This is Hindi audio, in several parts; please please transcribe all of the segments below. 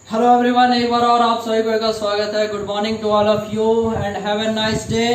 हेलो एवरीवन, एक बार और आप सभी को का स्वागत है। Good morning to all of you and have a nice day.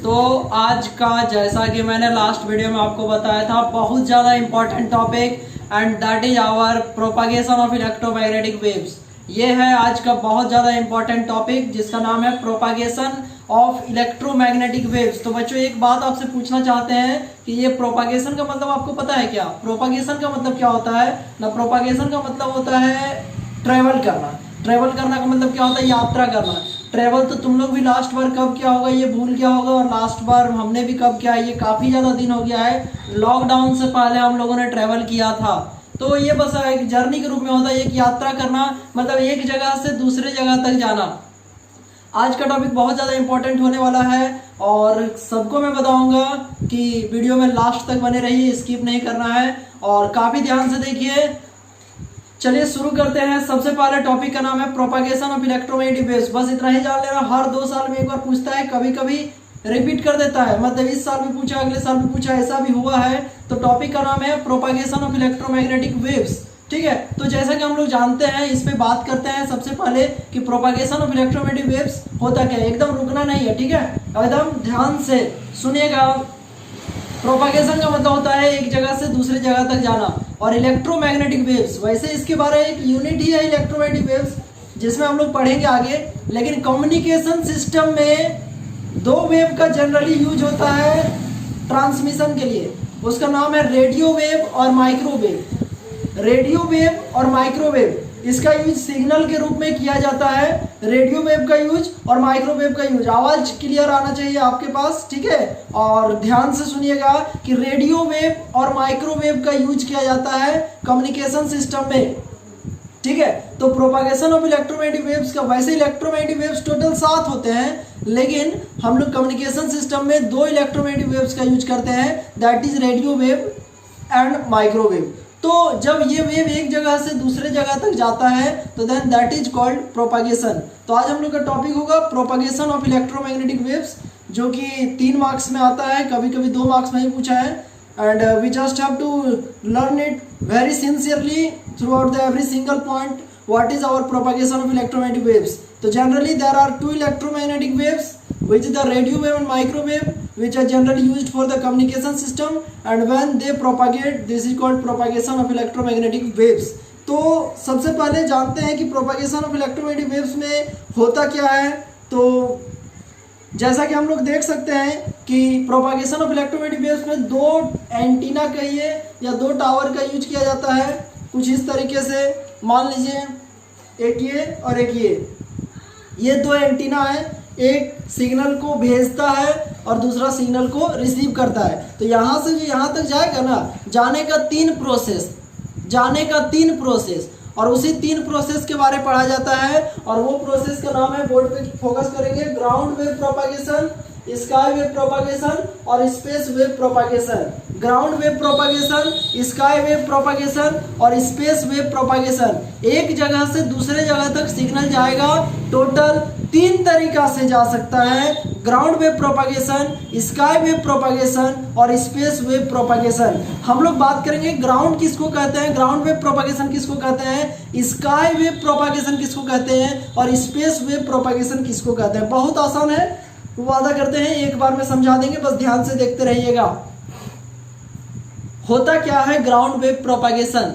तो आज का, जैसा कि मैंने लास्ट वीडियो में आपको बताया था, बहुत ज़्यादा important topic and that is our propagation of electromagnetic waves. ये है आज का बहुत ज़्यादा इंपॉर्टेंट टॉपिक जिसका नाम है प्रोपागेशन ऑफ इलेक्ट्रोमैग्नेटिक वेव्स। तो बच्चों, एक बात आपसे पूछना चाहते हैं कि ये प्रोपागेशन का मतलब आपको पता है क्या? प्रोपागेशन का मतलब क्या होता है ना? प्रोपागेशन का मतलब होता है ट्रेवल करना। ट्रेवल करना का मतलब क्या होता है? यात्रा करना। ट्रेवल तो तुम लोग भी लास्ट बार कब किया होगा ये भूल गया होगा, और लास्ट बार हमने भी कब किया है ये काफ़ी ज़्यादा दिन हो गया है। लॉकडाउन से पहले हम लोगों ने ट्रेवल किया था। तो ये बस एक जर्नी के रूप में होता है, एक यात्रा करना, मतलब एक जगह से दूसरे जगह तक जाना। आज का टॉपिक बहुत ज़्यादा इंपॉर्टेंट होने वाला है और सबको मैं बताऊंगा कि वीडियो में लास्ट तक बने रहिए, स्किप नहीं करना है और काफ़ी ध्यान से देखिए। चलिए शुरू करते हैं। सबसे पहले टॉपिक का नाम है प्रोपागेशन ऑफ इलेक्ट्रोमैग्नेटिक वेव्स। बस इतना ही जान लेना, हर 2 साल में एक बार पूछता है, कभी कभी रिपीट कर देता है, मतलब इस साल भी पूछा, अगले साल भी पूछा, ऐसा भी हुआ है। तो टॉपिक का नाम है प्रोपागेशन ऑफ इलेक्ट्रोमैग्नेटिक वेव्स। ठीक है, तो जैसा कि हम लोग जानते हैं, इस पे बात करते हैं सबसे पहले कि प्रोपागेशन ऑफ इलेक्ट्रोमैग्नेटिक वेव्स होता क्या है। एकदम रुकना नहीं है, ठीक है, एकदम ध्यान से सुनिएगा। प्रोपागेशन का मतलब होता है एक जगह से दूसरे जगह तक जाना। और इलेक्ट्रोमैग्नेटिक वेव्स, वैसे इसके बारे में एक यूनिट ही है इलेक्ट्रोमैग्नेटिक वेव्स, जिसमें हम लोग पढ़ेंगे आगे। लेकिन कम्युनिकेशन सिस्टम में 2 वेव का जनरली यूज होता है ट्रांसमिशन के लिए। उसका नाम है रेडियो वेव और माइक्रोवेव। रेडियो वेव और माइक्रोवेव, इसका यूज सिग्नल के रूप में किया जाता है। रेडियो वेव का यूज और माइक्रोवेव का यूज। आवाज क्लियर आना चाहिए आपके पास, ठीक है, और ध्यान से सुनिएगा कि रेडियो वेव और माइक्रोवेव का यूज किया जाता है कम्युनिकेशन सिस्टम में। ठीक है, तो प्रोपागेशन ऑफ इलेक्ट्रोमैग्नेटिक वेव्स का, वैसे इलेक्ट्रोमैग्नेटिक वेव्स टोटल 7 होते हैं, लेकिन हम लोग कम्युनिकेशन सिस्टम में 2 इलेक्ट्रोमैग्नेटिक वेव्स का यूज करते हैं, that is radio wave and microwave. तो जब ये वेव एक जगह से दूसरे जगह तक जाता है तो then that is called propagation. तो आज हम लोग का टॉपिक होगा प्रोपागेशन ऑफ इलेक्ट्रोमैग्नेटिक वेव्स, जो कि 3 मार्क्स में आता है, कभी कभी 2 मार्क्स में ही पूछा है। And we just have to learn it very sincerely throughout the every single point what is our propagation of electromagnetic waves. तो generally there are 2 electromagnetic waves which is the radio wave and microwave, which are generally used for the communication system, and when they propagate, this is called propagation of electromagnetic waves. तो सबसे पहले जानते हैं कि प्रोपागेशन ऑफ इलेक्ट्रोमैग्नेटिक वेव्स में होता क्या है। तो जैसा कि हम लोग देख सकते हैं कि प्रोपागेशन ऑफ इलेक्ट्रोमैग्नेटिक वेव्स में 2 एंटीना कहिए या 2 टावर का यूज किया जाता है, कुछ इस तरीके से। मान लीजिए एक ये और एक ये 2 एंटीना है, एक सिग्नल को भेजता है और दूसरा सिग्नल को रिसीव करता है। तो यहाँ से जो यहाँ तक जाएगा ना, जाने का 3 प्रोसेस, और उसी 3 प्रोसेस के बारे में पढ़ा जाता है। और वो प्रोसेस का नाम है, बोर्ड पे फोकस करेंगे, ground wave propagation, sky wave propagation और space wave propagation. Ground wave propagation, sky wave propagation और स्पेस वेव प्रोपागेशन। एक जगह से दूसरे जगह तक सिग्नल जाएगा, टोटल 3 तरीका से जा सकता है, ground wave propagation, sky wave propagation और स्पेस वेव प्रोपागेशन। हम लोग बात करेंगे ग्राउंड किसको कहते हैं, ग्राउंड वेव प्रोपागेशन किसको कहते हैं, स्काई वेव प्रोपागेशन किसको कहते हैं और स्पेस वेव प्रोपागेशन किसको कहते हैं। बहुत आसान है, वादा करते हैं एक बार में समझा देंगे, बस ध्यान से देखते रहिएगा। होता क्या है ग्राउंड वेव प्रोपागेशन,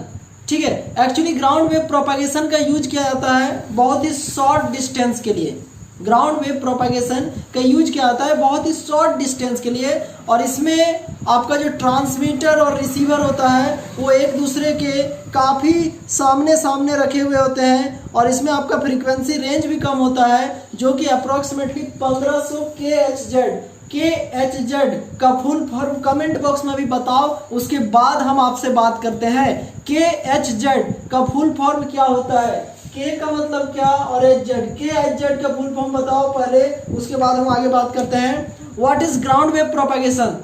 ठीक है। एक्चुअली ग्राउंड वेव प्रोपागेशन का यूज किया जाता है बहुत ही शॉर्ट डिस्टेंस के लिए। ग्राउंड वेव प्रोपागेशन का यूज किया जाता है बहुत ही शॉर्ट डिस्टेंस के लिए, और इसमें आपका जो ट्रांसमीटर और रिसीवर होता है वो एक दूसरे के काफ़ी सामने सामने रखे हुए होते हैं, और इसमें आपका फ्रीक्वेंसी रेंज भी कम होता है, जो कि अप्रॉक्सीमेटली 1500 KHz का फुल फॉर्म कमेंट बॉक्स में भी बताओ, उसके बाद हम आपसे बात करते हैं। KHz का फुल फॉर्म क्या होता है, K का मतलब क्या और HZ, KHZ का फुल फॉर्म बताओ पहले, उसके बाद हम आगे बात करते हैं। What is ground wave propagation?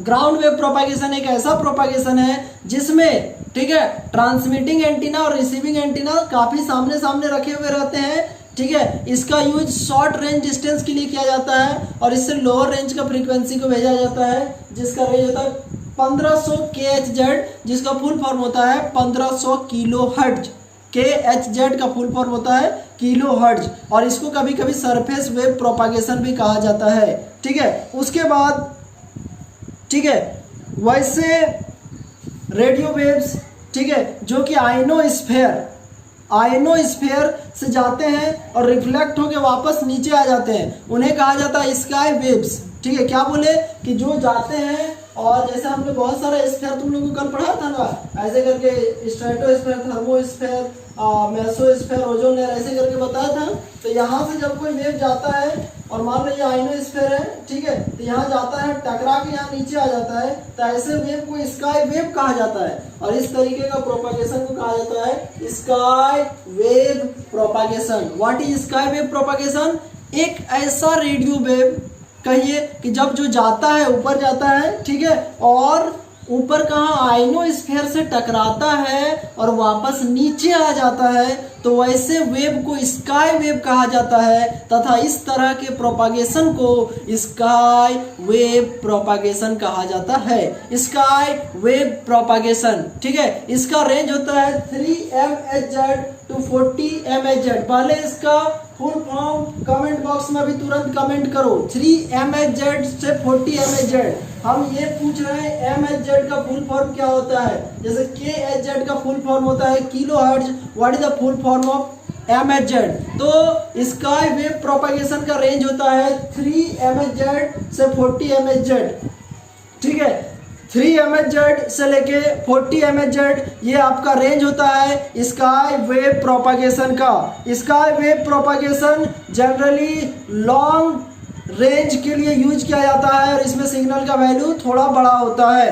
Ground wave propagation एक ऐसा प्रोपागेशन है जिसमें, ठीक है, ट्रांसमिटिंग एंटीना और रिसीविंग एंटीना काफी सामने सामने रखे हुए रहते हैं, ठीक है। इसका यूज शॉर्ट रेंज डिस्टेंस के लिए किया जाता है, और इससे लोअर रेंज का फ्रीक्वेंसी को भेजा जाता है, जिसका रेंज होता है 1500 KHz, जिसका फुल फॉर्म होता है 1500 किलो हर्ट्ज। KHZ का फुल फॉर्म होता है किलो हर्ट्ज, और इसको कभी कभी सरफेस वेव प्रोपागेशन भी कहा जाता है। ठीक है, उसके बाद ठीक है, वैसे रेडियो वेव्स ठीक है जो कि आयनोस्फेयर से जाते हैं और रिफ्लेक्ट होकर वापस नीचे आ जाते हैं, उन्हें कहा जाता है स्काई वेव्स। ठीक है, क्या बोले कि जो जाते हैं, और जैसे हमने बहुत सारे स्फीयर तुम लोगों को कल पढ़ा था ना, ऐसे करके stratosphere, thermosphere, mesosphere, ozone layer, ऐसे करके बताया था। तो यहाँ से जब कोई वेव जाता है और मान लो ये आयनोस्फीयर है, ठीक है, तो यहाँ जाता है, टकरा के यहाँ नीचे आ जाता है, तो ऐसे वेव को स्काई वेव कहा जाता है। और इस तरीके का प्रोपागेशन को कहा जाता है sky wave propagation. What is sky wave propagation? एक ऐसा रेडियो वेव कहिए कि जब जो जाता है ऊपर जाता है, ठीक है, और ऊपर कहाँ आयनोस्फीयर से टकराता है और वापस नीचे आ जाता है, तो वैसे वेव को स्काई वेव कहा जाता है। तथा इस तरह के प्रोपागेशन को स्काई वेव प्रोपागेशन कहा जाता है। स्काई वेव प्रोपागेशन, ठीक है, इसका रेंज होता है 3 MHz to 40 MHz। पहले इसका फुल फॉर्म कमेंट बॉक्स में भी तुरंत कमेंट करो, 3 MHz से 40 MHz। हम ये पूछ रहे हैं MHz का फुल फॉर्म क्या होता है, जैसे KHZ का फुल फॉर्म होता है kilo hertz. What is the full form of MHz? तो स्काई वेव प्रोपागेशन का रेंज होता है 3 MHz से 40 MHz। ठीक है, 3 MHz से लेके 40 MHz ये आपका रेंज होता है स्काई वेव प्रोपागेशन का। Sky wave propagation generally long range के लिए यूज किया जाता है और इसमें सिग्नल का वैल्यू थोड़ा बड़ा होता है।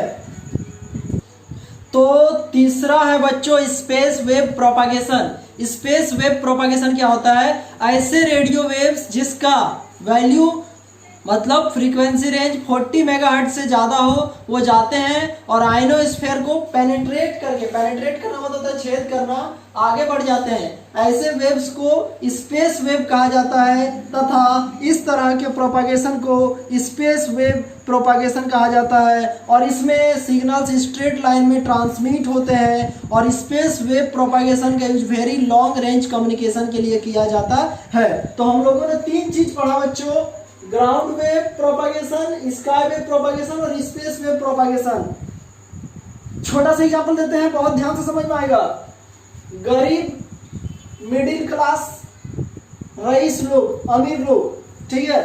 तो तीसरा है बच्चों space wave propagation. Space wave propagation क्या होता है? ऐसे रेडियो वेव्स जिसका वैल्यू मतलब फ्रीक्वेंसी रेंज 40 मेगाहर्ट्ज से ज़्यादा हो, वो जाते हैं और आयनोस्फीयर को पेनिट्रेट करना मतलब होता है छेद करना, आगे बढ़ जाते हैं। ऐसे वेव्स को स्पेस वेव कहा जाता है तथा इस तरह के प्रोपागेशन को स्पेस वेव प्रोपागेशन कहा जाता है। और इसमें सिग्नल्स स्ट्रेट लाइन में ट्रांसमिट होते हैं और स्पेस वेव प्रोपागेशन का use very long range communication के लिए किया जाता है। तो हम लोगों ने 3 चीज पढ़ा बच्चों, ground wave propagation, sky wave propagation और स्पेस वेव प्रोपागेशन। छोटा सा एग्जांपल देते हैं, बहुत ध्यान से समझ में आएगा। गरीब, मिडिल क्लास, रईस लोग, अमीर लोग, ठीक है,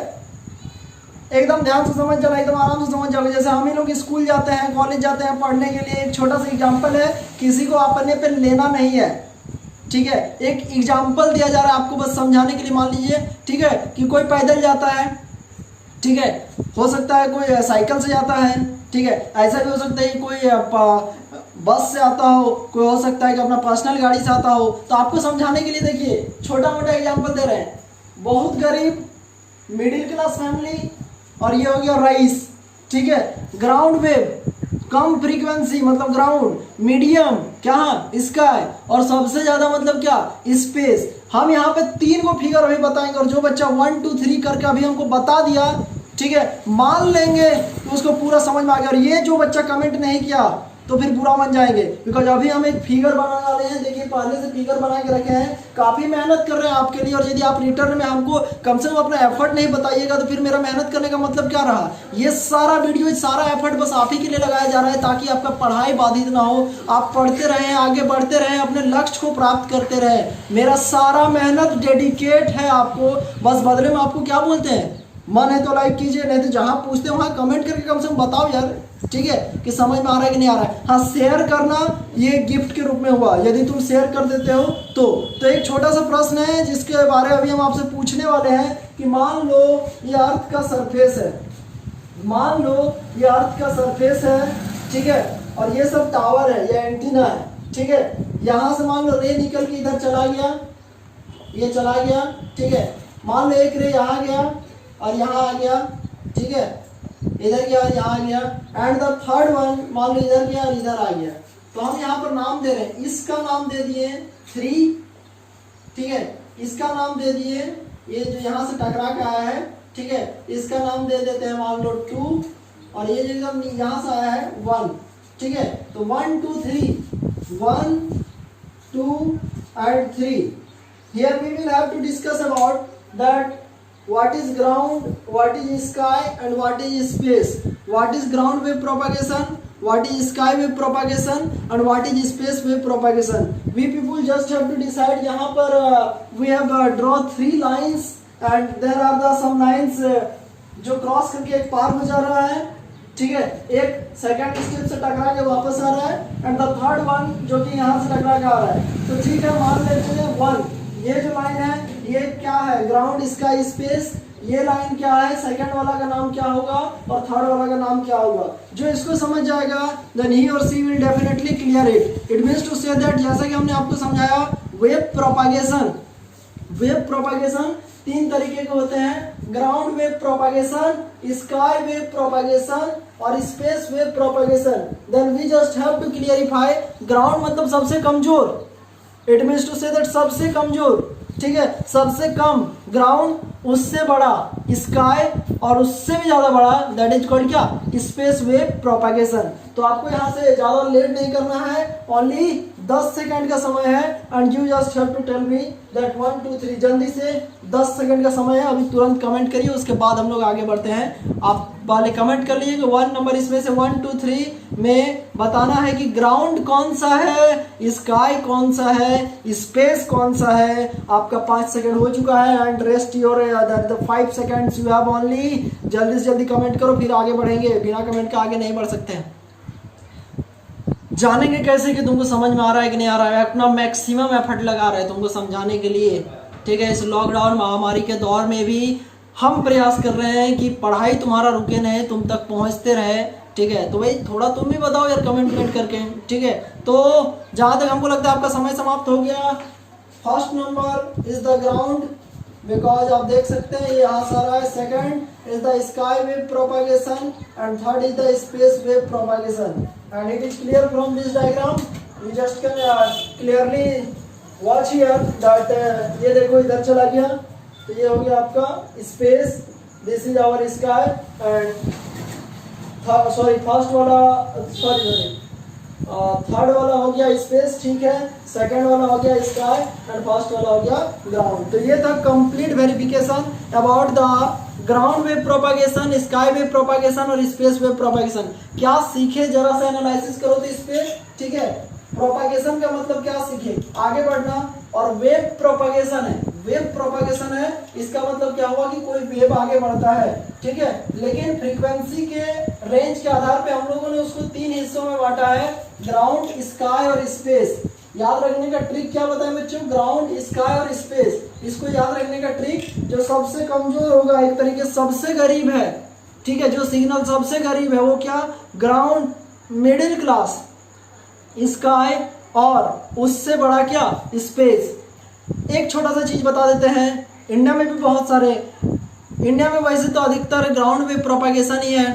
एकदम ध्यान से समझ जाना, एकदम आराम से समझ जाओगे। जैसे हम ही लोग स्कूल जाते हैं, कॉलेज जाते हैं पढ़ने के लिए, एक छोटा सा एग्जाम्पल है, किसी को अपने पे लेना नहीं है, ठीक है, एक एग्जाम्पल दिया जा रहा है आपको बस समझाने के लिए। मान लीजिए, ठीक है, कि कोई पैदल जाता है, ठीक है, हो सकता है कोई साइकिल से जाता है, ठीक है, ऐसा भी हो सकता है कि कोई बस से आता हो, कोई हो सकता है कि अपना पर्सनल गाड़ी से आता हो। तो आपको समझाने के लिए देखिए छोटा मोटा एग्जांपल दे रहे हैं। बहुत गरीब, मिडिल क्लास फैमिली, और ये हो गया रईस, ठीक है। ग्राउंड वेव कम फ्रीक्वेंसी मतलब ग्राउंड, मीडियम क्या स्काई, और सबसे ज्यादा मतलब क्या स्पेस। हम यहाँ पे 3 को फिगर अभी बताएंगे और जो बच्चा 1 2 3 करके अभी हमको बता दिया, ठीक है, मान लेंगे तो उसको पूरा समझ में आ गया। और ये जो बच्चा कमेंट नहीं किया तो फिर बुरा मान जाएंगे, बिकॉज अभी हम एक फिगर बनाने वाले हैं। देखिए पहले से फिगर बना के रखे हैं, काफी मेहनत कर रहे हैं आपके लिए। और यदि आप रिटर्न में हमको कम से कम अपना एफर्ट नहीं बताइएगा तो फिर मेरा मेहनत करने का मतलब क्या रहा। ये सारा वीडियो, सारा एफर्ट बस आप ही के लिए लगाया जा रहा है ताकि आपका पढ़ाई बाधित ना हो, आप पढ़ते रहें, आगे बढ़ते रहें, अपने लक्ष्य को प्राप्त करते रहें। मेरा सारा मेहनत डेडिकेट है आपको, बस बदले में आपको क्या बोलते हैं, मन है तो लाइक कीजिए, नहीं तो जहां पूछते हैं वहां कमेंट करके कम से कम बताओ यार, ठीक है, कि समझ में आ रहा है कि नहीं आ रहा है। हाँ, शेयर करना ये गिफ्ट के रूप में हुआ, यदि तुम शेयर कर देते हो तो एक छोटा सा प्रश्न है जिसके बारे में अभी हम आपसे पूछने वाले हैं कि मान लो ये अर्थ का सरफेस है, मान लो ये अर्थ का सरफेस है, ठीक है, और ये सब टावर है, ये एंटीना है, ठीक है। यहां से मान लो रे निकल के इधर चला गया, ये चला गया, ठीक है। मान लो एक रे यहाँ गया और यहाँ आ गया, ठीक है, इधर गया और यहाँ आ गया, एंड द थर्ड वन मान लो इधर गया और इधर आ गया। तो हम यहाँ पर नाम दे रहे हैं, इसका नाम दे दिए 3, ठीक है, इसका नाम दे दिए, ये जो यहाँ से टकरा के आया है, ठीक है, इसका नाम दे देते हैं मान लो 2, और ये जो एकदम यहाँ से आया है 1, ठीक है। तो 1 2 3, 1 2 and 3. Here we will have to discuss about that what is ground, what is sky and what is space. What is ground wave propagation, what is sky wave propagation and what is space wave propagation. We people just have to decide. यहाँ पर we have draw 3 lines and there are the some lines जो क्रॉस करके एक पार हो जा रहा है, ठीक है, एक सेकंड स्टेप से टकरा के वापस आ रहा है एंड द थर्ड वन जो कि यहाँ से टकरा के आ रहा है. तो ठीक है, मान लेते हैं 1. ये जो लाइन है ये क्या है, ग्राउंड स्काई स्पेस. ये लाइन क्या है, सेकंड वाला का नाम क्या होगा और थर्ड वाला का नाम क्या होगा. जो इसको समझ जाएगा देन ही और see will definitely clear it. It means to say that जैसा कि हमने आपको समझाया वेव प्रोपागेशन. वेव प्रोपागेशन 3 तरीके के होते हैं, ground wave propagation, sky wave propagation और space wave propagation. Then we just have to clarify. Ground मतलब सबसे कमजोर. It means to say that सबसे कमजोर, ठीक है, सबसे कम. ग्राउंड उससे बड़ा स्काई और उससे भी ज्यादा बड़ा, दैट इज कॉल्ड क्या, स्पेस वेव प्रोपागेशन. तो आपको यहाँ से ज्यादा लेट नहीं करना है, ओनली 10 सेकंड का समय है and you just have to tell me that 1 2 3. जल्दी से 10 सेकंड का समय है, अभी तुरंत कमेंट करिए, उसके बाद हम लोग आगे बढ़ते हैं. आप पहले कमेंट कर लीजिए कि 1 नंबर इसमें से 1 2 3 में बताना है कि ग्राउंड कौन सा है, स्काई कौन सा है, स्पेस कौन सा है. आपका 5 सेकंड हो चुका है and rest your the 5 seconds you have only. जल्दी से जल्दी कमेंट करो, फिर आगे बढ़ेंगे. बिना कमेंट के आगे नहीं बढ़ सकते हैं. जानेंगे कैसे कि तुमको समझ में आ रहा है कि नहीं आ रहा है. अपना मैक्सिमम एफर्ट लगा रहे हैं तुमको समझाने के लिए, ठीक है. इस लॉकडाउन महामारी के दौर में भी हम प्रयास कर रहे हैं कि पढ़ाई तुम्हारा रुके नहीं, तुम तक पहुंचते रहे, ठीक है. तो भाई थोड़ा तुम भी बताओ यार कमेंट करके, ठीक है. तो जहां तक हमको लगता है आपका समय समाप्त हो गया. First number is the ground, because आप देख सकते हैं ये यहाँ से आ रहा है. Second is the sky wave propagation and third is the space wave propagation. And it is clear from this diagram. You just can clearly watch here that ये देखो इधर चला गया, तो ये हो गया आपका space, this is our sky and first वाला थर्ड वाला हो गया स्पेस, ठीक है. सेकंड वाला हो गया स्काई एंड फर्स्ट वाला हो गया ग्राउंड. तो ये था complete verification about the ground wave propagation, sky wave propagation और स्पेस वेव प्रोपागेशन. क्या सीखे जरा सा एनालिसिस करो तो इस पे, ठीक है. प्रोपागेशन का मतलब क्या सीखे, आगे बढ़ना. और वेव प्रोपागेशन है, वेव प्रोपागेशन है, इसका मतलब क्या हुआ कि कोई वेव आगे बढ़ता है, ठीक है. लेकिन फ्रीक्वेंसी के रेंज के आधार पे हम लोगों ने उसको 3 हिस्सों में बांटा है, ग्राउंड, स्काई और स्पेस. याद रखने का ट्रिक क्या बताएं बच्चों, ग्राउंड, स्काई और स्पेस. इसको याद रखने का ट्रिक, जो सबसे कमजोर होगा, एक तरीके से सबसे गरीब है, ठीक है, जो सिग्नल सबसे गरीब है वो क्या, ग्राउंड, मिडिल क्लास स्काई और उससे बड़ा क्या, स्पेस. एक छोटा सा चीज बता देते हैं, इंडिया में भी बहुत सारे, इंडिया में वैसे तो अधिकतर ग्राउंड वेव प्रोपागेशन ही है,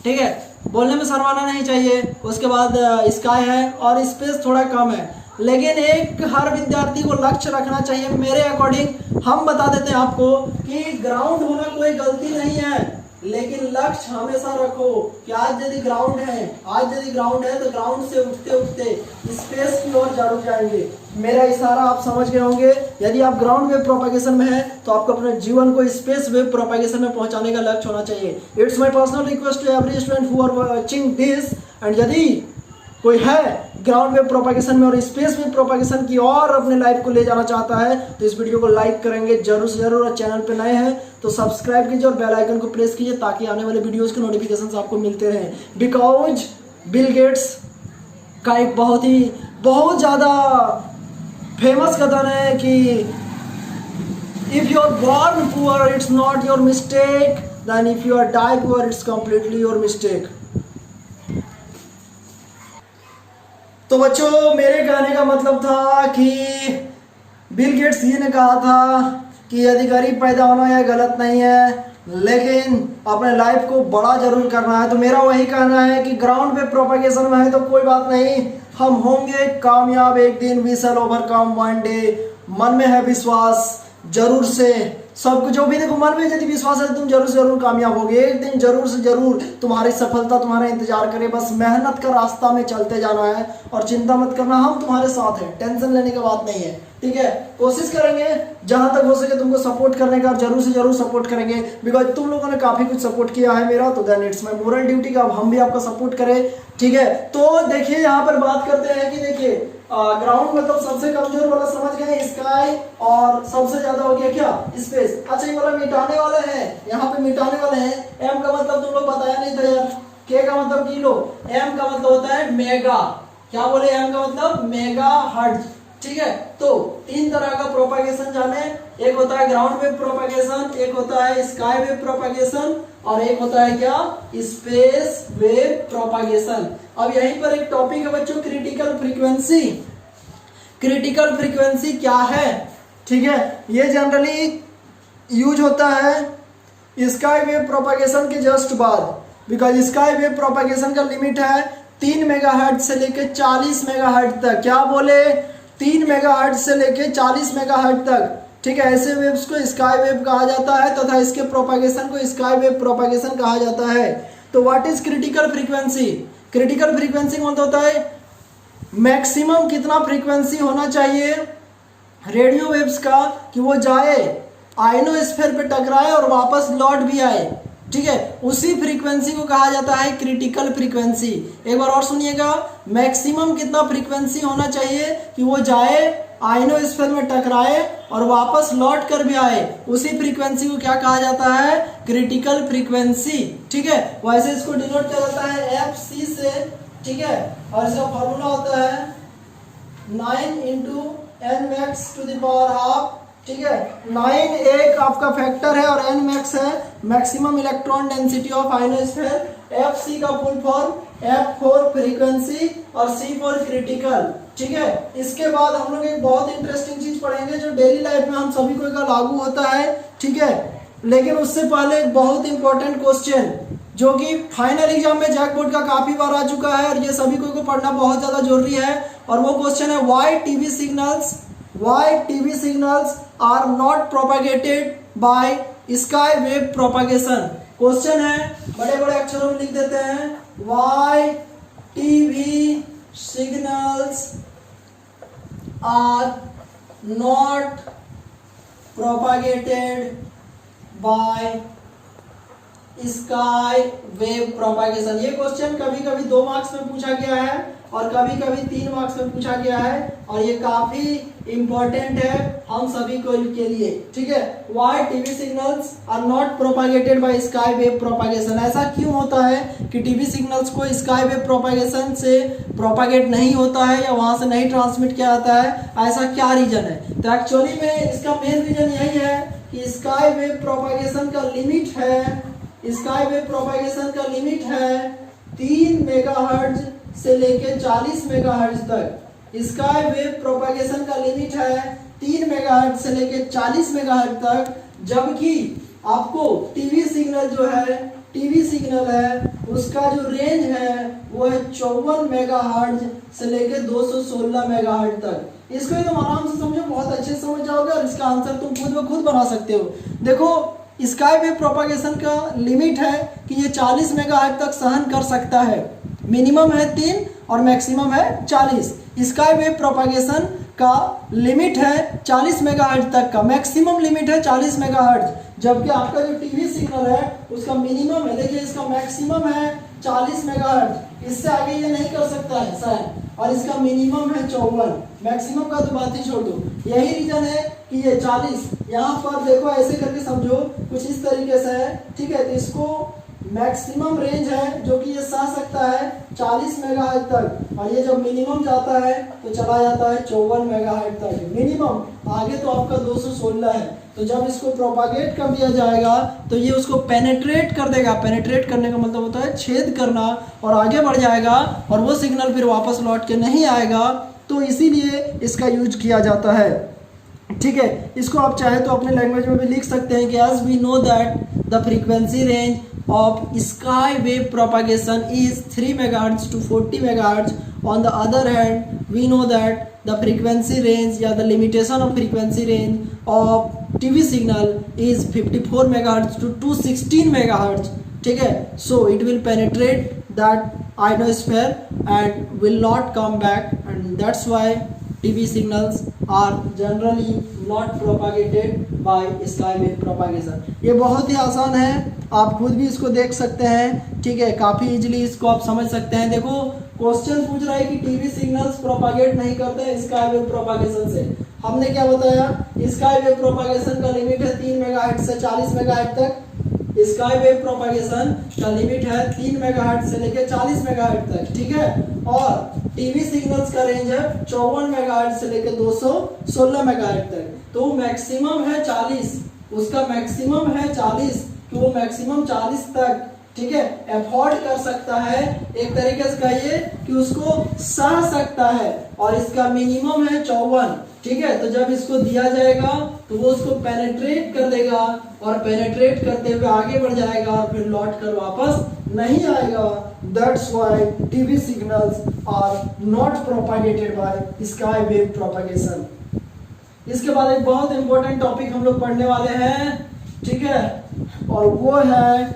ठीक है, बोलने में शर्माना नहीं चाहिए. उसके बाद स्काई है और स्पेस थोड़ा कम है. लेकिन एक हर विद्यार्थी को लक्ष्य रखना चाहिए. मेरे अकॉर्डिंग हम बता देते हैं आपको कि ग्राउंड होना कोई गलती नहीं है, लेकिन लक्ष्य हमेशा रखो कि आज यदि ग्राउंड है तो ग्राउंड से उठते उठते स्पेस की ओर जरूर जाएंगे. मेरा इशारा आप समझ गए होंगे. यदि आप ग्राउंड वेव प्रोपागेशन में हैं तो आपको अपने जीवन को स्पेस वेव प्रोपागेशन में पहुंचाने का लक्ष्य होना चाहिए. It's my personal request to every student who are watching this. And यदि कोई है ग्राउंड वेव प्रोपागेशन में और स्पेस वेव प्रोपागेशन की और अपने लाइफ को ले जाना चाहता है तो इस वीडियो को लाइक करेंगे जरूर से जरूर. और चैनल पे नए हैं तो सब्सक्राइब कीजिए और बेल आइकन को प्रेस कीजिए ताकि आने वाले वीडियोस के नोटिफिकेशंस आपको मिलते रहें. बिकॉज बिल गेट्स का एक बहुत ज़्यादा फेमस कथन है कि if you are born poor it's not your mistake, then if you are die poor it's completely your mistake. तो बच्चों मेरे कहने का मतलब था कि बिल गेट्स ये ने कहा था कि यदि गरीब पैदा होना यह गलत नहीं है, लेकिन अपने लाइफ को बड़ा जरूर करना है. तो मेरा वही कहना है कि ग्राउंड पे प्रोपागेशन में है तो कोई बात नहीं, हम होंगे कामयाब एक दिन. We shall overcome one day. मन में है विश्वास, जरूर से सबको जो भी देखो मन में यदि विश्वास है तुम जरूर से जरूर कामयाब होगे, एक दिन जरूर से जरूर तुम्हारी सफलता तुम्हारा इंतजार करे। बस मेहनत का रास्ता में चलते जाना है और चिंता मत करना, हम तुम्हारे साथ हैं, टेंशन लेने की बात नहीं है, ठीक है। कोशिश करेंगे जहां तक हो सके तुमको सपोर्ट करने का, जरूर से जरूर सपोर्ट करेंगे, बिकॉज तुम लोगों ने काफी कुछ सपोर्ट किया है मेरा, तो then it's my moral duty का अब हम भी आपका सपोर्ट करें, ठीक है। तो देखिए यहाँ पर बात करते हैं कि देखिए ग्राउंड मतलब सबसे कमजोर वाला समझ गए स्काई, और सबसे ज्यादा हो गया क्या स्पेस। अच्छा ये वाला मिटाने वाला है, यहाँ पे मिटाने वाले हैं। एम का मतलब तुम लोग बताया नहीं था यार, के का मतलब किलो, एम का मतलब होता है मेगा, क्या बोले एम का मतलब मेगा हर्ट्ज, ठीक है। तो तीन तरह का प्रोपागेशन जाने, एक होता है ग्राउंड वेव प्रोपागेशन, एक होता है स्काई वेव प्रोपागेशन, और एक होता है क्या स्पेस वेव प्रोपागेशन। अब यहीं पर एक टॉपिक है बच्चों, क्रिटिकल फ्रीक्वेंसी। क्रिटिकल फ्रीक्वेंसी क्या है, ठीक है, ये जनरली यूज होता है स्काई वेव प्रोपागेशन के जस्ट बाद, बिकॉज स्काई वेव प्रोपागेशन का लिमिट है 3 मेगाहर्ट्ज से लेके 40 मेगाहर्ट्ज तक। क्या बोले 3 मेगाहर्ट्ज से लेके 40 मेगाहर्ट्ज तक, ठीक है। ऐसे वेव्स को स्काई वेव कहा जाता है तथा इसके प्रोपागेशन को स्काई वेव प्रोपागेशन कहा जाता है। तो what is critical frequency? Critical frequency मतलब होता है मैक्सिमम कितना फ्रीक्वेंसी होना चाहिए रेडियो वेव्स का कि वो जाए आयनोस्फीयर पे टकराए और वापस लौट भी आए, ठीक है, उसी फ्रीक्वेंसी को कहा जाता है क्रिटिकल फ्रीक्वेंसी। एक बार और सुनिएगा, मैक्सिमम कितना फ्रीक्वेंसी होना चाहिए कि वो जाए आयनोस्फीयर में टकराए और वापस लौट कर भी आए, उसी फ्रीक्वेंसी को क्या कहा जाता है क्रिटिकल फ्रीक्वेंसी, ठीक है। वैसे इसको डिनोट किया जाता है FC से, ठीक है, और इसका फॉर्मूला होता है 9 × n⁻⁴, ठीक है। 9 एक आपका फैक्टर है और n मैक्स है maximum electron density of ionosphere, FC का full form F for frequency और C फॉर क्रिटिकल, ठीक है। इसके बाद हम लोग एक बहुत इंटरेस्टिंग चीज पढ़ेंगे जो डेली लाइफ में हम सभी को का लागू होता है, ठीक है। लेकिन उससे पहले एक बहुत इंपॉर्टेंट क्वेश्चन जो कि फाइनल एग्जाम में जैक बोर्ड का काफी बार आ चुका है और ये सभी को पढ़ना बहुत ज्यादा जरूरी है, और वो क्वेश्चन है why TV signals are not propagated by sky wave propagation. Question है, बड़े बड़े अक्षरों में लिख देते हैं, why TV signals are not propagated by sky wave propagation. ये क्वेश्चन कभी कभी 2 मार्क्स में पूछा गया है और कभी कभी 3 मार्क्स में पूछा गया है, और ये काफी इंपॉर्टेंट है हम सभी को के लिए, ठीक है। Why TV signals are not propagated by sky wave propagation. ऐसा क्यों होता है कि टीवी सिग्नल्स को स्काई वेव प्रोपागेशन से प्रोपागेट नहीं होता है या वहां से नहीं ट्रांसमिट किया जाता है, ऐसा क्या रीजन है? तो एक्चुअली में इसका मेन रीजन यही है कि स्काई वेव प्रोपागेशन का लिमिट है, स्काई वेव प्रोपागेशन का लिमिट है 3 मेगाहर्ट्ज से लेके 40 मेगाहर्ट्ज तक। स्काई वेव प्रोपागेशन का लिमिट है 3 मेगाहर्ट्ज से लेके 40 मेगाहर्ट्ज तक, जबकि आपको टीवी सिग्नल है उसका जो रेंज है वो है 54 मेगाहर्ट्ज से लेके 216 मेगाहर्ट्ज तक। इसको तुम आराम से समझो, बहुत अच्छे से समझ जाओगे और इसका आंसर तुम खुद ब खुद बना सकते हो। देखो स्काई वेव प्रोपागेशन का लिमिट है कि ये 40 मेगाहर्ट्ज तक सहन कर सकता है, मिनिमम है 3 और मैक्सिमम है 40। स्काई वेव प्रोपागेशन का लिमिट है 40 मेगाहर्ट्ज तक का, मैक्सिमम लिमिट है 40 मेगाहर्ट्ज, जबकि आपका जो टीवी सिग्नल है उसका मिनिमम है, देखिए इसका मैक्सिमम है 40 मेगाहर्ट्ज, इससे आगे ये नहीं कर सकता है शायद, और इसका मिनिमम है 54। मैक्सिमम का तो बात ही छोड़ दो, यही रीजन है कि ये 40 यहाँ पर देखो ऐसे करके समझो कुछ इस तरीके से है, ठीक है। तो इसको मैक्सिमम रेंज है जो कि ये सह सकता है 40 मेगाहर्ट्ज तक, और ये जब मिनिमम जाता है तो चला जाता है 54 मेगाहर्ट्ज तक मिनिमम, आगे तो आपका 216 है। तो जब इसको प्रोपागेट कर दिया जाएगा तो ये उसको पेनेट्रेट कर देगा, पेनेट्रेट करने का मतलब होता है छेद करना, और आगे बढ़ जाएगा और वो सिग्नल फिर वापस लौट के नहीं आएगा, तो इसीलिए इसका यूज किया जाता है, ठीक है। इसको आप चाहे तो अपने लैंग्वेज में भी लिख सकते हैं कि as we know that the frequency range of sky wave propagation is 3 megahertz to 40 megahertz. On the other hand, we know that the frequency range या the limitation of frequency range of TV signal is 54 megahertz to 216 megahertz, ठीक है। So it will penetrate that ionosphere and will not come back, and that's why TV signals are generally not propagated by skywave propagation। ये बहुत ही आसान है, आप खुद भी इसको देख सकते हैं, ठीक है, काफ़ी इजीली इसको आप समझ सकते हैं। देखो क्वेश्चन पूछ रहा है कि टीवी सिग्नल्स प्रोपागेट नहीं करते स्काईवेव प्रोपागेशन से। हमने क्या बताया, स्काईवेव प्रोपागेशन का लिमिट है 3 मेगाहर्ट्ज से 40 मेगाहर्ट्ज तक। स्काई वेव प्रोपागेशन का लिमिट है 3 मेगाहर्ट्ज से लेकर 40 मेगाहर्ट्ज तक, ठीक है। और टीवी सिग्नल्स का रेंज है 54 मेगाहर्ट्ज से लेकर 216 मेगाहर्ट्ज तक। तो मैक्सिमम है 40, उसका मैक्सिमम है 40, कि वो मैक्सिमम 40 तक, ठीक है, अफोर्ड कर सकता है। एक तरीके से कहिए कि उसको सह सकता है। और इसका मिनिमम है 54, ठीक है। तो जब इसको दिया जाएगा तो वो उसको पेनेट्रेट कर देगा, और पेनेट्रेट करते हुए आगे बढ़ जाएगा और फिर लौट कर वापस नहीं आएगा। That's why TV signals are not propagated by sky wave propagation. इसके बाद एक बहुत इंपॉर्टेंट टॉपिक हम लोग पढ़ने वाले हैं, ठीक है, और वो है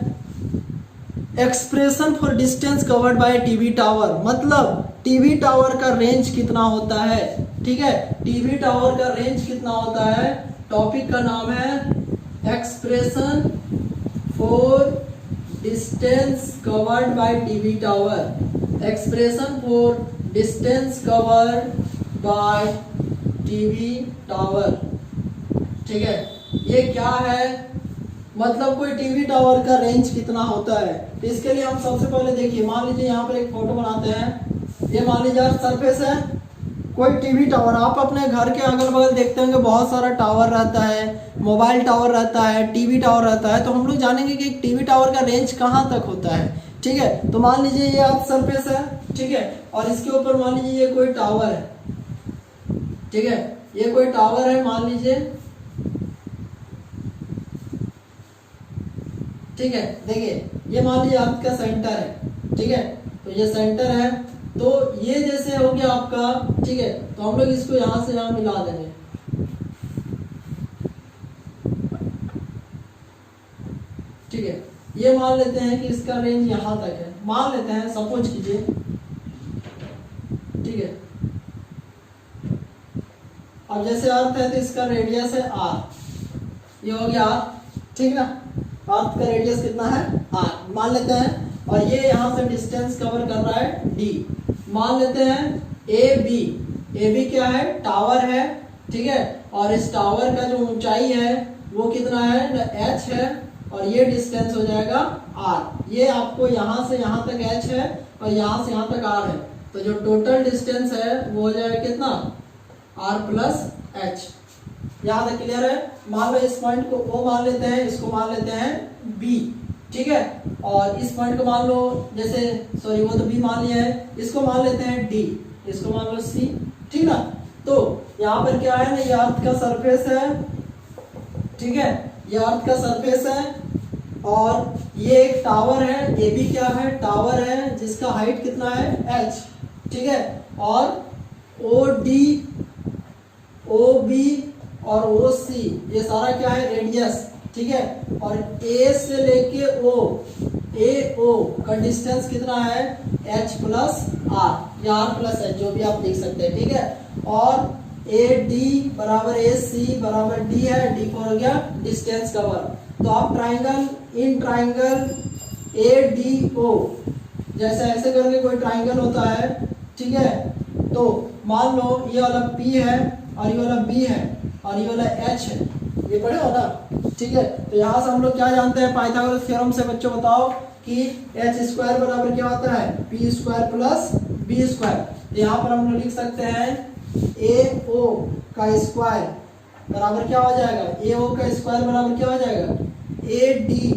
expression for distance covered bye TV tower. मतलब टीवी टावर का रेंज कितना होता है, ठीक है, टीवी टावर का रेंज कितना होता है। टॉपिक का नाम है expression for distance covered bye TV tower. Expression for distance covered bye TV tower, ठीक है। ये क्या है, मतलब कोई टीवी टावर का रेंज कितना होता है। तो इसके लिए हम सबसे पहले देखिए, मान लीजिए यहाँ पर एक फोटो बनाते हैं। ये मान लीजिए सरफेस है, कोई टीवी टावर, आप अपने घर के अगल बगल देखते होंगे बहुत सारा टावर रहता है, मोबाइल टावर रहता है, टीवी टावर रहता है। तो हम लोग जानेंगे कि एक टीवी टावर का रेंज कहाँ तक होता है, ठीक है। तो मान लीजिए ये आप सरफेस है, ठीक है, और इसके ऊपर मान लीजिए ये कोई टावर है, ठीक है, ये कोई टावर है मान लीजिए, ठीक है। देखिए ये मान लीजिए आपका सेंटर है, ठीक है, तो ये सेंटर है। तो ये जैसे हो गया आपका, ठीक है, तो हम लोग इसको यहां से यहां मिला देंगे, ठीक है। ये मान लेते हैं कि इसका रेंज यहां तक है, मान लेते हैं, सपोज कीजिए, ठीक है। अब जैसे अर्थ है तो इसका रेडियस है आर, ये हो गया आर, ठीक ना। अर्थ का रेडियस कितना है आर, मान लेते हैं। और ये यहाँ से डिस्टेंस कवर कर रहा है डी, मान लेते हैं ए बी क्या है, टावर है, ठीक है। और इस टावर का जो ऊंचाई है वो कितना है, एच है, और ये डिस्टेंस हो जाएगा आर। ये आपको यहाँ से यहाँ तक एच है और यहाँ से यहाँ तक आर है। तो जो टोटल डिस्टेंस है वो हो जाएगा कितना, आर प्लस एच। यहाँ तक क्लियर है। मान लो इस पॉइंट को ओ मान लेते हैं, इसको मान लेते हैं बी, ठीक है। और इस पॉइंट को मान लो, जैसे सॉरी वो तो बी मान लिया है, इसको मान लेते हैं डी, इसको मान लो सी, ठीक ना। तो यहाँ पर क्या है ना, ये अर्थ का सरफेस है, ठीक है, ये अर्थ का सरफेस है, और ये एक टावर है, ए बी क्या है, टावर है, जिसका हाइट कितना है एच, ठीक है। और ओ डी, ओ बी और ओ सी, ये सारा क्या है, रेडियस, ठीक है। और ए से लेके ओ, ए ओ का डिस्टेंस कितना है, एच प्लस आर या आर प्लस एच, जो भी आप देख सकते हैं, ठीक है। और ए डी बराबर ए सी बराबर डी है, डी फोर हो गया डिस्टेंस कवर। तो आप triangle, in triangle A D O, जैसे ऐसे करके कोई ट्राइंगल होता है, ठीक है। तो मान लो ये वाला पी है और ये वाला बी है और ये वाला एच है, ये पढ़े हो ना, ठीक है। तो यहाँ से हम लोग क्या जानते हैं, पाइथागोरस थ्योरम से, बच्चों बताओ कि एच स्क्वायर बराबर क्या होता है, P square plus B square. तो यहाँ पर हम लोग लिख सकते हैं ए ओ का स्क्वायर बराबर क्या हो जाएगा, ए ओ का स्क्वायर बराबर क्या हो जाएगा, ए डी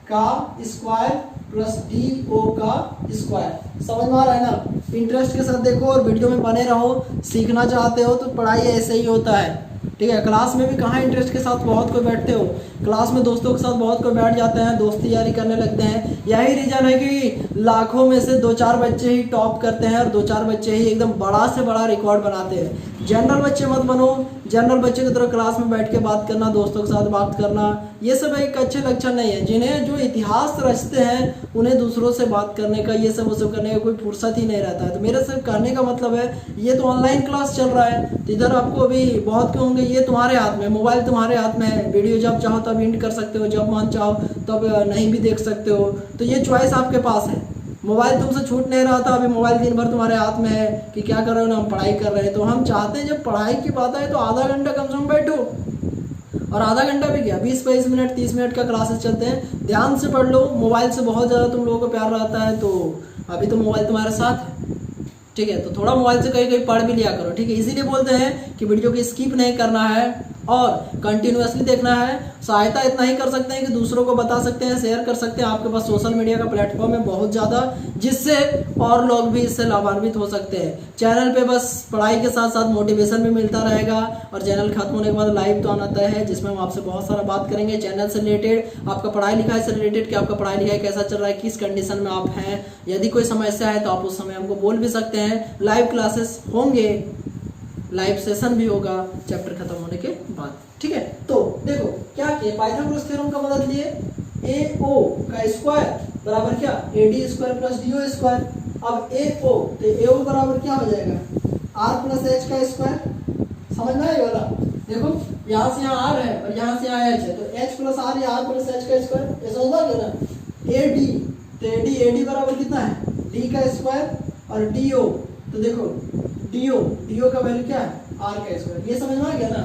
का स्क्वायर प्लस डी ओ का स्क्वायर। समझ में आ रहा है ना। इंटरेस्ट के साथ देखो और वीडियो में बने रहो। सीखना चाहते हो तो पढ़ाई ऐसे ही होता है, ठीक है। क्लास में भी कहाँ इंटरेस्ट के साथ बहुत कोई बैठते हो, क्लास में दोस्तों के साथ बहुत कोई बैठ जाते हैं, दोस्ती यारी करने लगते हैं। यही रीजन है कि लाखों में से 2-4 बच्चे ही टॉप करते हैं और 2-4 बच्चे ही एकदम बड़ा से बड़ा रिकॉर्ड बनाते हैं। जनरल बच्चे मत बनो। जनरल बच्चे की तरह क्लास में बैठ के बात करना, दोस्तों के साथ बात करना, ये सब एक अच्छे लक्षण नहीं है। जिन्हें जो इतिहास रचते हैं उन्हें दूसरों से बात करने का, ये सब वो सब करने का कोई फुर्सत ही नहीं रहता है। तो मेरे सिर्फ कहने का मतलब है, ये तो ऑनलाइन क्लास चल रहा है, तो इधर आपको अभी बहुत क्यों होंगे, ये तुम्हारे हाथ में, मोबाइल तुम्हारे हाथ में है। वीडियो जब चाहो तब एंड कर सकते हो, जब मन चाहो तब नहीं भी देख सकते हो। तो ये चॉइस आपके पास है। मोबाइल तुमसे छूट नहीं रहा था, अभी मोबाइल दिन भर तुम्हारे हाथ में है कि क्या कर रहे हो ना, हम पढ़ाई कर रहे हैं। तो हम चाहते हैं जब पढ़ाई की बात आए तो आधा घंटा कम से कम बैठो, और आधा घंटा भी क्या, 20-22 मिनट 30 मिनट का क्लासेस चलते हैं, ध्यान से पढ़ लो। मोबाइल से बहुत ज़्यादा तुम लोगों को प्यार रहता है, तो अभी तो मोबाइल तुम्हारे साथ है, ठीक है। तो थोड़ा मोबाइल से कहीं कहीं पढ़ भी लिया करो, ठीक है। इसीलिए बोलते हैं कि वीडियो को स्किप नहीं करना है और कंटिन्यूअसली देखना है। सहायता इतना ही कर सकते हैं कि दूसरों को बता सकते हैं, शेयर कर सकते हैं। आपके पास सोशल मीडिया का प्लेटफॉर्म है बहुत ज़्यादा, जिससे और लोग भी इससे लाभान्वित हो सकते हैं। चैनल पे बस पढ़ाई के साथ साथ मोटिवेशन भी मिलता रहेगा, और चैनल खत्म होने के बाद लाइव तो आना तय है, जिसमें हम आपसे बहुत सारा बात करेंगे चैनल से रिलेटेड, आपका पढ़ाई लिखाई से रिलेटेड कि आपका पढ़ाई लिखाई कैसा चल रहा है, किस कंडीशन में आप हैं। यदि कोई समस्या है तो आप उस समय हमको बोल भी सकते हैं। लाइव क्लासेस होंगे, लाइव सेशन भी होगा चैप्टर खत्म होने के बाद, ठीक है। तो देखो क्या किए, पाइथागोरस थ्योरम का मदद लिए, AO का स्क्वायर बराबर क्या, AD square plus DO square. अब AO तो AO बराबर क्या हो जाएगा, R प्लस H का स्क्वायर। समझ में आएगा ना, देखो यहाँ से यहाँ R है और यहाँ से यहाँ H है, तो H प्लस R या R प्लस H का स्क्वायर, ये समझ में ना। AD तो AD बराबर कितना है, D का स्क्वायर, और DO तो देखो DO का वैल्यू क्या है, R का स्क्वायर। ये समझ में आ गया ना,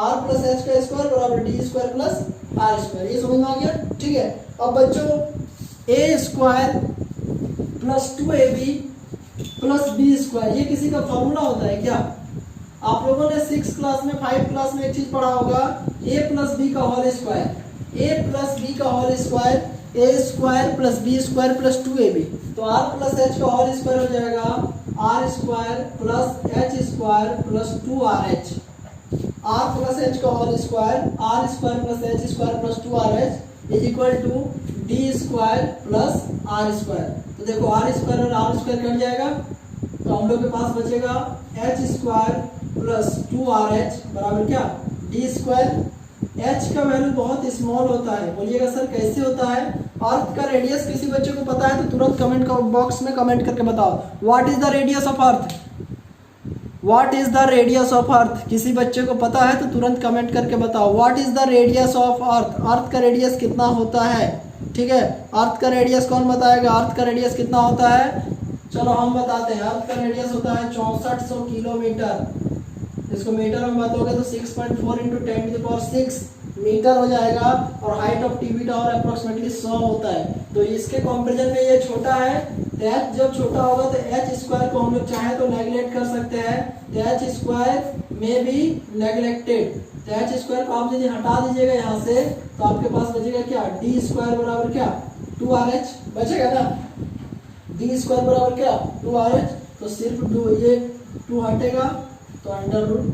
R प्लस H का स्क्वायर बराबर D square plus R square, ये समझ में आ गया, ठीक है। अब बच्चों A square plus 2AB plus B square, ये किसी का फॉर्मूला होता है क्या? आप लोगों ने 6 क्लास में 5 क्लास में एक चीज पढ़ा होगा, A प्लस B का whole square, A plus B का whole square, A square plus B square plus 2AB। तो R प्लस H का होल स्क्वायर हो जाएगा R square plus H square plus 2RH। R plus H का whole square, R square plus H square plus 2RH is equal to D square plus R square. तो देखो R स्क्वायर और R स्क्वायर कट जाएगा, तो हम लोग के पास बचेगा H स्क्वायर प्लस 2RH बराबर क्या, D स्क्वायर। H का वैल्यू बहुत स्मॉल होता है, बोलिएगा सर कैसे होता है? अर्थ का रेडियस किसी बच्चे को पता है तो तुरंत कमेंट बॉक्स में कमेंट करके बताओ, what is the radius of earth, what is the radius of अर्थ। किसी बच्चे को पता है तो तुरंत कमेंट करके बताओ, what is the radius of earth. Earth का रेडियस कितना होता है, ठीक है। अर्थ का रेडियस कौन बताएगा, अर्थ का रेडियस कितना होता है? चलो हम बताते हैं। अर्थ का रेडियस होता है 6400 किलोमीटर। इसको मीटर में बताओगे तो 6.4 × 10⁶ मीटर हो जाएगा, और height of TV tower approximately 100 होता है। तो इसके कंपैरिजन में ये छोटा है, तो H जब छोटा होगा तो H स्क्वायर को हम लोग चाहे तो नेगलेक्ट कर सकते हैं, तो H स्क्वायर में भी नेगलेक्टेड। तो H स्क्वायर को आप यदि हटा दीजिएगा यहाँ से, तो आपके पास बचेगा क्या, D स्क्वायर बराबर क्या, 2RH बचेगा ना। D स्क्वायर बराबर क्या, 2RH, तो सिर्फ 2 ये 2 हटेगा तो अंडर रूट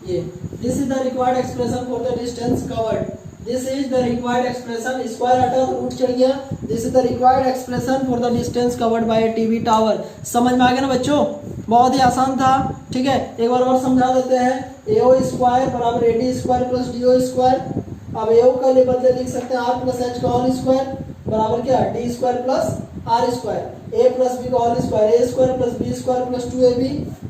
ये। This is the required expression for the distance covered, this is the required expression, square हटा तो रूट चढ़ गया। This is the required expression for the distance covered by a TV tower. समझ में आ गया ना बच्चों, बहुत ही आसान था, ठीक है। एक बार और समझा देते हैं। AO स्क्वायर बराबर AD square plus DO square. अब AO का बदले लिख सकते हैं R प्लस H का होल स्क्वायर बराबर क्या, D square plus R square. A plus B का whole square, A square plus B square plus 2AB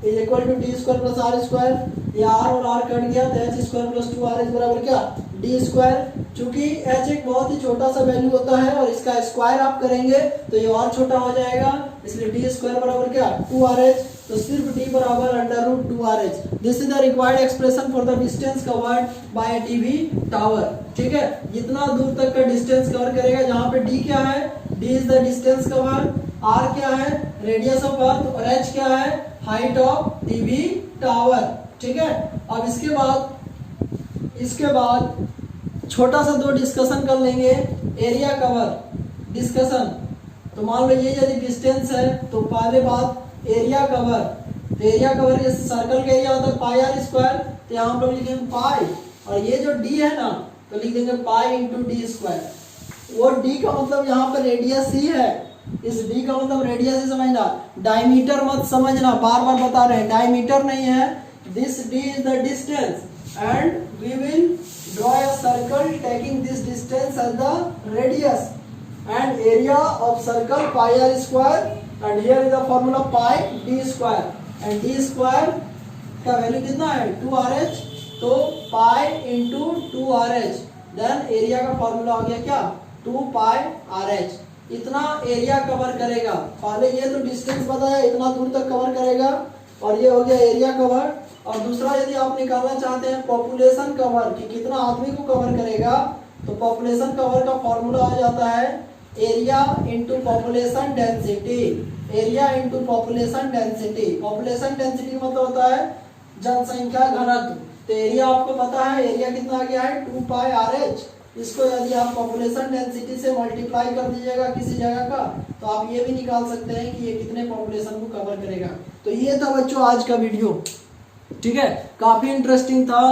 is equal to D square plus R square. ये R और R कट गया तो H स्क्वायर प्लस 2RH बराबर क्या, D स्क्वायर। चूंकि H एक बहुत ही छोटा सा वैल्यू होता है और इसका स्क्वायर आप करेंगे तो ये और छोटा हो जाएगा, इसलिए D स्क्वायर बराबर क्या, 2RH। तो सिर्फ D बराबर under root 2RH। This is the required expression for the distance covered by a TV tower, ठीक है। जितना दूर तक का डिस्टेंस कवर करेगा, जहाँ पे D क्या है, D is the distance cover, R क्या है, रेडियस ऑफ अर्थ, और H क्या है, हाइट ऑफ टीवी टावर, ठीक है। अब इसके बाद छोटा सा 2 डिस्कशन कर लेंगे। एरिया कवर डिस्कशन, तो मान लो ये यदि डिस्टेंस है तो पहले बात एरिया कवर, तो एरिया कवर ये सर्कल का एरिया होता है पाई आर स्क्वायर, तो यहाँ हम लोग लिखेंगे पाई, और ये जो डी है ना तो लिख देंगे पाई इंटू डी स्क्वायर। वो डी का मतलब यहाँ पर रेडियस ही है, इस डी का मतलब रेडियस ही समझना, डायमीटर मत समझना, बार बार बता रहे हैं डायमीटर नहीं है, this d is the distance and we will draw a circle taking this distance as the radius and area of circle pi r square and here is the formula pi d square and d square का वैल्यू कितना है 2rh, तो pi into 2rh, then area का फॉर्मूला हो गया क्या 2 पाई RH। इतना एरिया कवर करेगा, पहले ये तो डिस्टेंस बताया इतना दूर तक कवर करेगा और ये हो गया एरिया कवर। और दूसरा यदि आप निकालना चाहते हैं पॉपुलेशन कवर कि कितना आदमी को कवर करेगा, तो पॉपुलेशन कवर का फॉर्मूला आ जाता है area into population density, area into population density. Population density मतलब होता है जनसंख्या घनत्व, तो एरिया आपको पता है एरिया कितना आ गया है 2 पाई RH। इसको यदि आप पॉपुलेशन डेंसिटी से मल्टीप्लाई कर दीजिएगा किसी जगह का, तो आप ये भी निकाल सकते हैं कि ये कितने पॉपुलेशन को कवर करेगा। तो ये था बच्चों आज का वीडियो, ठीक है, काफी इंटरेस्टिंग था,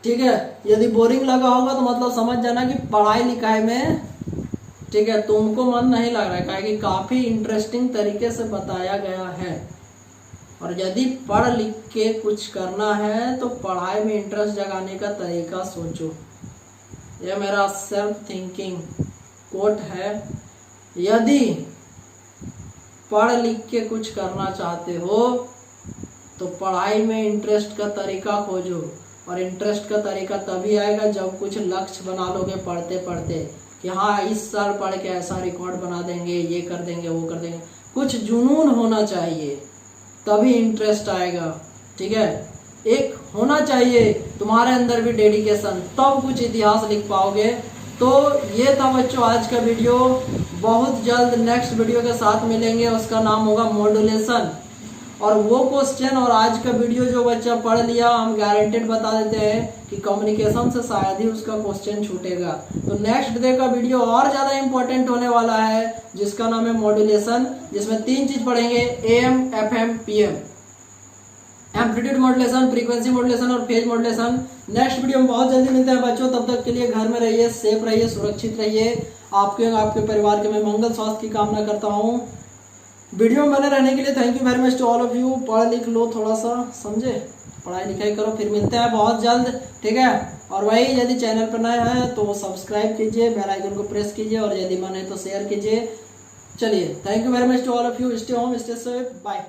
ठीक है। यदि बोरिंग लगा होगा तो मतलब समझ जाना कि पढ़ाई लिखाई में, ठीक है, तुमको मन नहीं लग रहा है, कि काफी इंटरेस्टिंग तरीके से बताया गया है। और यदि पढ़ लिख के कुछ करना है तो पढ़ाई में इंटरेस्ट जगाने का तरीका सोचो। यह मेरा सेल्फ थिंकिंग कोट है। यदि पढ़ लिख के कुछ करना चाहते हो तो पढ़ाई में इंटरेस्ट का तरीका खोजो, और इंटरेस्ट का तरीका तभी आएगा जब कुछ लक्ष्य बना लोगे पढ़ते पढ़ते कि हाँ इस साल पढ़ के ऐसा रिकॉर्ड बना देंगे, ये कर देंगे, वो कर देंगे। कुछ जुनून होना चाहिए तभी इंटरेस्ट आएगा, ठीक है। एक होना चाहिए तुम्हारे अंदर भी डेडिकेशन, तब कुछ इतिहास लिख पाओगे। तो ये था बच्चों आज का वीडियो। बहुत जल्द नेक्स्ट वीडियो के साथ मिलेंगे, उसका नाम होगा मॉड्यूलेशन। और वो क्वेश्चन और आज का वीडियो जो बच्चा पढ़ लिया, हम गारंटेड बता देते हैं कि कम्युनिकेशन से शायद ही उसका क्वेश्चन छूटेगा। तो नेक्स्ट डे का वीडियो और ज़्यादा इंपॉर्टेंट होने वाला है, जिसका नाम है मॉड्यूलेशन, जिसमें 3 चीज पढ़ेंगे, AM, FM, PM, amplitude modulation, frequency modulation और फेज मॉड्यूलेशन। नेक्स्ट वीडियो में बहुत जल्दी मिलते हैं बच्चों, तब तक के लिए घर में रहिए, सेफ रहिए, सुरक्षित रहिए। आपके परिवार के मैं मंगल स्वास्थ्य की कामना करता हूँ। वीडियो में बने रहने के लिए thank you very much to all of you. पढ़ लिख लो थोड़ा सा, समझे, पढ़ाई लिखाई करो। फिर मिलते हैं बहुत जल्द, ठीक है। और वही यदि चैनल पर नए हैं तो सब्सक्राइब कीजिए, बेल आइकन को प्रेस कीजिए, और यदि मन है तो शेयर कीजिए। चलिए, thank you very much to all of you. Stay home, stay safe, bye.